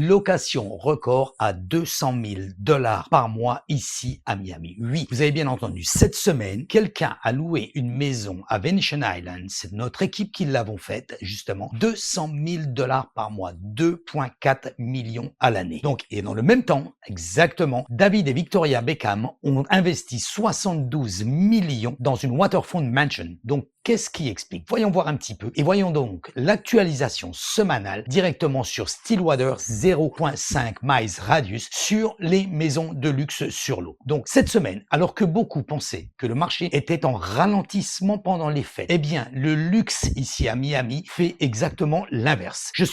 location record à 200 000 $ par mois ici à Miami. Oui, vous avez bien entendu, cette semaine, quelqu'un a loué une maison à Venetian Island. C'est notre équipe qui l'avons faite, justement. 200 000 $ par mois, 2,4 millions à l'année. Donc, et dans le même temps, exactement, David et Victoria Beckham ont investi 72 millions dans une waterfront mansion. Donc, qu'est-ce qui explique? Voyons voir un petit peu. Et voyons donc l'actualisation semanale directement sur Stillwater 0.5 miles radius sur les maisons de luxe sur l'eau. Donc, cette semaine, alors que beaucoup pensaient que le marché était en ralentissement pendant les fêtes, eh bien, le luxe ici à Miami fait exactement l'inverse. Je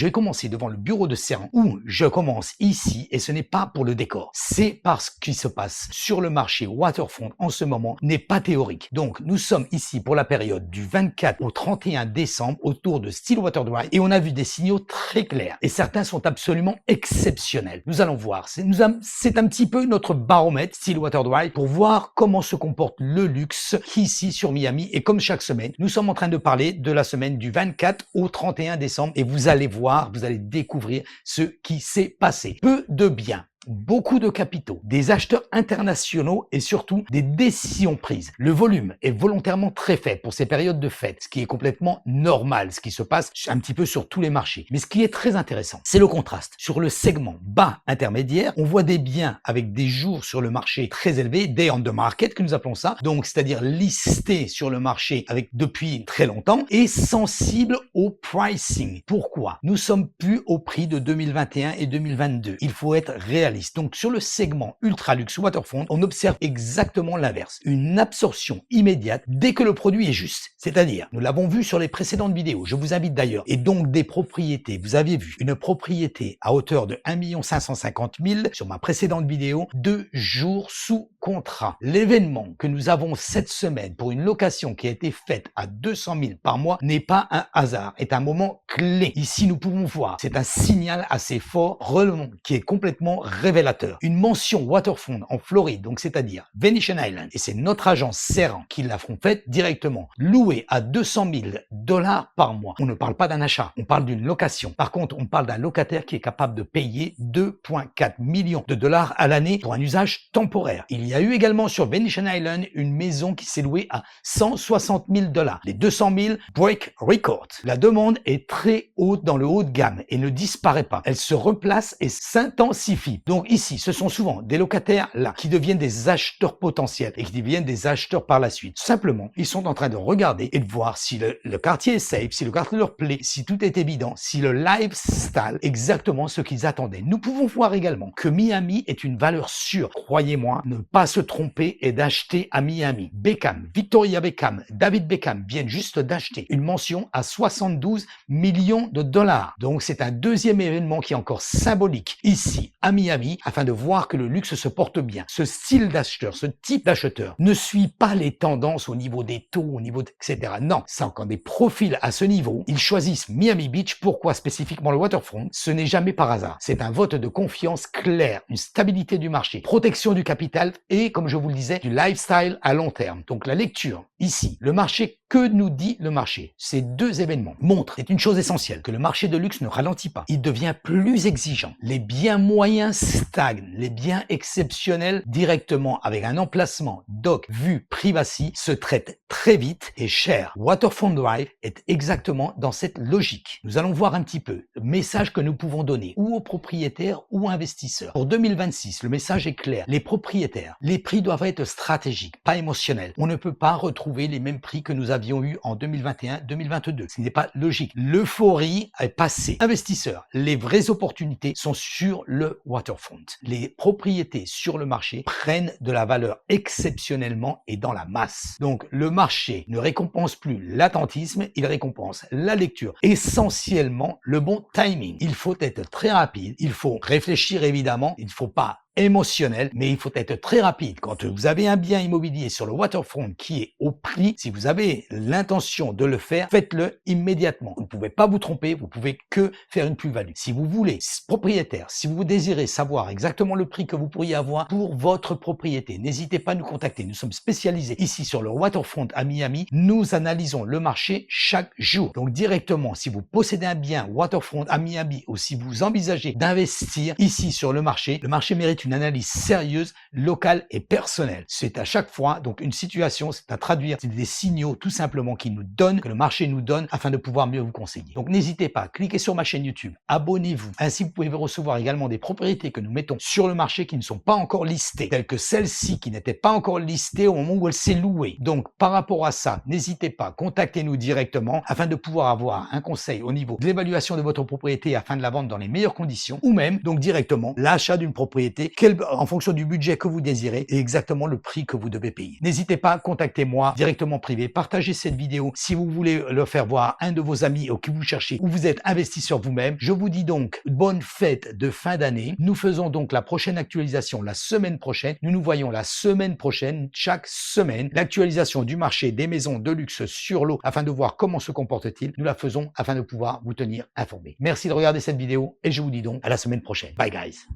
vais commencer devant le bureau de Serran où je commence ici et ce n'est pas pour le décor. C'est parce que ce qui se passe sur le marché waterfront en ce moment n'est pas théorique. Donc, nous sommes ici pour la période du 24 au 31 décembre autour de Stillwater Drive et on a vu des signaux très clairs et certains sont absolument exceptionnels. Nous allons voir. C'est un petit peu notre baromètre Stillwater Drive pour voir comment se comporte le luxe ici sur Miami et comme chaque semaine, nous sommes en train de parler de la semaine du 24 au 31 décembre et vous allez voir, vous allez découvrir ce qui s'est passé. Peu de bien. Beaucoup de capitaux, des acheteurs internationaux et surtout des décisions prises. Le volume est volontairement très faible pour ces périodes de fête, ce qui est complètement normal, ce qui se passe un petit peu sur tous les marchés. Mais ce qui est très intéressant, c'est le contraste. Sur le segment bas intermédiaire, on voit des biens avec des jours sur le marché très élevés, day on the market que nous appelons ça, donc c'est-à-dire listés sur le marché avec depuis très longtemps et sensibles au pricing. Pourquoi? Nous sommes plus au prix de 2021 et 2022. Il faut être réaliste. Donc sur le segment ultra luxe waterfront, on observe exactement l'inverse. Une absorption immédiate dès que le produit est juste. C'est-à-dire, nous l'avons vu sur les précédentes vidéos, je vous invite d'ailleurs, et donc des propriétés, vous avez vu une propriété à hauteur de 1 550 000 sur ma précédente vidéo, 2 jours sous contrat. L'événement que nous avons cette semaine pour une location qui a été faite à 200 000 par mois n'est pas un hasard, est un moment clé. Ici, nous pouvons voir, c'est un signal assez fort, relevant, qui est complètement révélateur. Une mention waterfront en Floride, donc c'est-à-dire Venetian Island, et c'est notre agence Serran qui l'a faite directement, louée à 200 000 $ par mois. On ne parle pas d'un achat, on parle d'une location. Par contre, on parle d'un locataire qui est capable de payer 2,4 millions de $ à l'année pour un usage temporaire. Il y a eu également sur Venetian Island une maison qui s'est louée à 160 000 $. Les 200 000 break record. La demande est très haute dans le haut de gamme et ne disparaît pas. Elle se replace et s'intensifie. Donc ici, ce sont souvent des locataires là qui deviennent des acheteurs potentiels et qui deviennent des acheteurs par la suite. Simplement, ils sont en train de regarder et de voir si le quartier est safe, si le quartier leur plaît, si tout est évident, si le lifestyle est exactement ce qu'ils attendaient. Nous pouvons voir également que Miami est une valeur sûre. Croyez-moi, ne pas se tromper et d'acheter à Miami. Beckham, Victoria Beckham, David Beckham viennent juste d'acheter une mention à 72 millions de $. Donc c'est un deuxième événement qui est encore symbolique ici à Miami afin de voir que le luxe se porte bien. Ce style d'acheteur, ce type d'acheteur ne suit pas les tendances au niveau des taux, au niveau etc. Non, c'est encore des profils à ce niveau. Ils choisissent Miami Beach. Pourquoi spécifiquement le waterfront? Ce n'est jamais par hasard. C'est un vote de confiance clair, une stabilité du marché, protection du capital et, comme je vous le disais, du lifestyle à long terme. Donc la lecture ici, le marché, que nous dit le marché? Ces deux événements montrent, c'est une chose essentielle, que le marché de luxe ne ralentit pas. Il devient plus exigeant. Les biens moyens stagnent. Les biens exceptionnels, directement avec un emplacement, dock, vue, privacy, se traitent très vite et cher. Waterfront Drive est exactement dans cette logique. Nous allons voir un petit peu le message que nous pouvons donner ou aux propriétaires ou aux investisseurs. Pour 2026, le message est clair. Les propriétaires, les prix doivent être stratégiques, pas émotionnels. On ne peut pas retrouver les mêmes prix que nous avions eu en 2021-2022. Ce n'est pas logique. L'euphorie est passée. Investisseurs, les vraies opportunités sont sur le waterfront. Les propriétés sur le marché prennent de la valeur exceptionnellement et dans la masse. Donc le marché ne récompense plus l'attentisme, il récompense la lecture, essentiellement le bon timing. Il faut être très rapide, il faut réfléchir évidemment, il ne faut pas émotionnel, mais il faut être très rapide. Quand vous avez un bien immobilier sur le waterfront qui est au prix, si vous avez l'intention de le faire, faites-le immédiatement. Vous ne pouvez pas vous tromper, vous pouvez que faire une plus-value. Si vous voulez, propriétaire, si vous désirez savoir exactement le prix que vous pourriez avoir pour votre propriété, n'hésitez pas à nous contacter. Nous sommes spécialisés ici sur le waterfront à Miami. Nous analysons le marché chaque jour. Donc directement, si vous possédez un bien waterfront à Miami ou si vous envisagez d'investir ici sur le marché mérite une analyse sérieuse, locale et personnelle. C'est à chaque fois donc une situation, c'est à traduire, c'est des signaux tout simplement qui nous donnent, que le marché nous donne afin de pouvoir mieux vous conseiller. Donc n'hésitez pas, cliquez sur ma chaîne YouTube, abonnez-vous. Ainsi vous pouvez recevoir également des propriétés que nous mettons sur le marché qui ne sont pas encore listées, telles que celle-ci qui n'était pas encore listée au moment où elle s'est louée. Donc par rapport à ça, n'hésitez pas, contactez-nous directement afin de pouvoir avoir un conseil au niveau de l'évaluation de votre propriété afin de la vendre dans les meilleures conditions ou même donc directement l'achat d'une propriété en fonction du budget que vous désirez et exactement le prix que vous devez payer. N'hésitez pas, contactez-moi directement privé, partagez cette vidéo si vous voulez le faire voir à un de vos amis ou que vous cherchez ou vous êtes investi sur vous-même. Je vous dis donc bonne fête de fin d'année. Nous faisons donc la prochaine actualisation la semaine prochaine. Nous nous voyons la semaine prochaine, chaque semaine. L'actualisation du marché des maisons de luxe sur l'eau afin de voir comment se comporte-t-il. Nous la faisons afin de pouvoir vous tenir informé. Merci de regarder cette vidéo et je vous dis donc à la semaine prochaine. Bye guys.